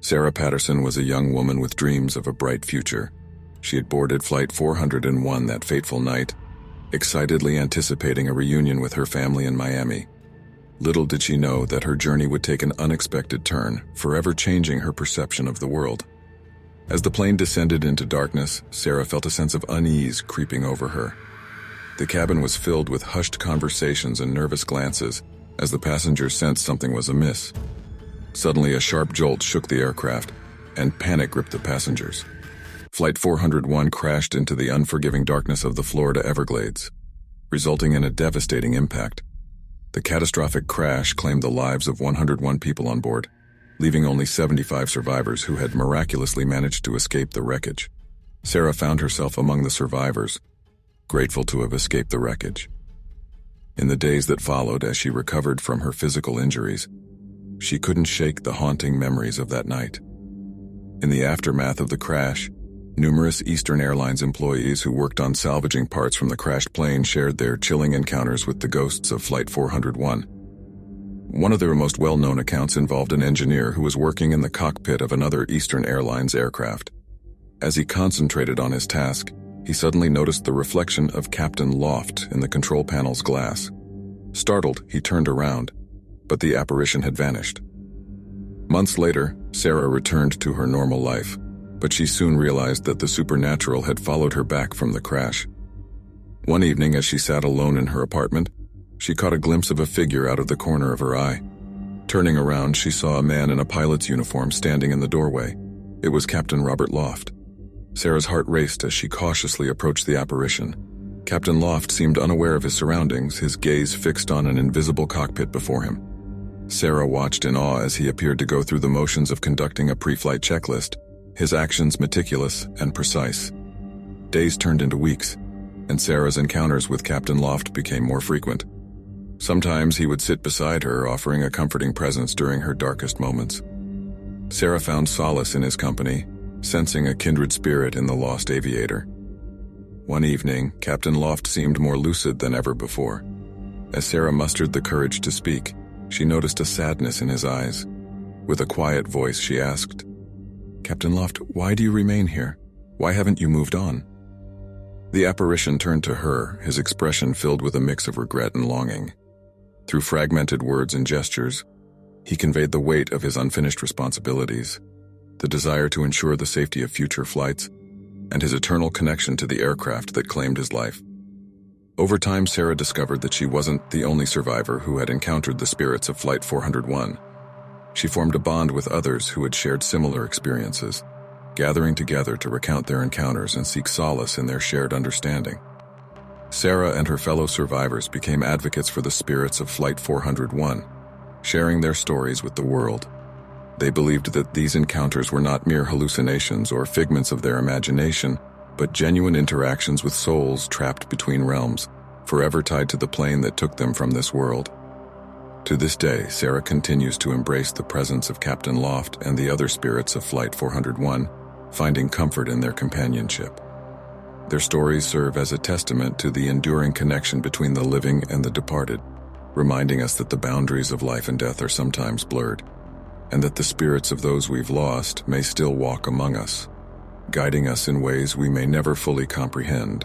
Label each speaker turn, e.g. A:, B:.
A: Sarah Patterson was a young woman with dreams of a bright future. She had boarded Flight 401 that fateful night, excitedly anticipating a reunion with her family in Miami. Little did she know that her journey would take an unexpected turn, forever changing her perception of the world. As the plane descended into darkness, Sarah felt a sense of unease creeping over her. The cabin was filled with hushed conversations and nervous glances as the passengers sensed something was amiss. Suddenly, a sharp jolt shook the aircraft, and panic gripped the passengers. Flight 401 crashed into the unforgiving darkness of the Florida Everglades, resulting in a devastating impact. The catastrophic crash claimed the lives of 101 people on board, leaving only 75 survivors who had miraculously managed to escape the wreckage. Sarah found herself among the survivors, grateful to have escaped the wreckage. In the days that followed, as she recovered from her physical injuries, she couldn't shake the haunting memories of that night. In the aftermath of the crash, numerous Eastern Airlines employees who worked on salvaging parts from the crashed plane shared their chilling encounters with the ghosts of Flight 401. One of their most well-known accounts involved an engineer who was working in the cockpit of another Eastern Airlines aircraft. As he concentrated on his task, he suddenly noticed the reflection of Captain Loft in the control panel's glass. Startled, he turned around, but the apparition had vanished. Months later, Sarah returned to her normal life, but she soon realized that the supernatural had followed her back from the crash. One evening, as she sat alone in her apartment, she caught a glimpse of a figure out of the corner of her eye. Turning around, she saw a man in a pilot's uniform standing in the doorway. It was Captain Robert Loft. Sarah's heart raced as she cautiously approached the apparition. Captain Loft seemed unaware of his surroundings, his gaze fixed on an invisible cockpit before him. Sarah watched in awe as he appeared to go through the motions of conducting a pre-flight checklist, his actions meticulous and precise. Days turned into weeks, and Sarah's encounters with Captain Loft became more frequent. Sometimes he would sit beside her, offering a comforting presence during her darkest moments. Sarah found solace in his company, sensing a kindred spirit in the lost aviator. One evening, Captain Loft seemed more lucid than ever before. As Sarah mustered the courage to speak, she noticed a sadness in his eyes. With a quiet voice, she asked, "Captain Loft, why do you remain here? Why haven't you moved on?" The apparition turned to her, his expression filled with a mix of regret and longing. Through fragmented words and gestures, he conveyed the weight of his unfinished responsibilities, the desire to ensure the safety of future flights, and his eternal connection to the aircraft that claimed his life. Over time, Sarah discovered that she wasn't the only survivor who had encountered the spirits of Flight 401. She formed a bond with others who had shared similar experiences, gathering together to recount their encounters and seek solace in their shared understanding. Sarah and her fellow survivors became advocates for the spirits of Flight 401, sharing their stories with the world. They believed that these encounters were not mere hallucinations or figments of their imagination, but genuine interactions with souls trapped between realms, forever tied to the plane that took them from this world. To this day, Sarah continues to embrace the presence of Captain Loft and the other spirits of Flight 401, finding comfort in their companionship. Their stories serve as a testament to the enduring connection between the living and the departed, reminding us that the boundaries of life and death are sometimes blurred, and that the spirits of those we've lost may still walk among us, guiding us in ways we may never fully comprehend.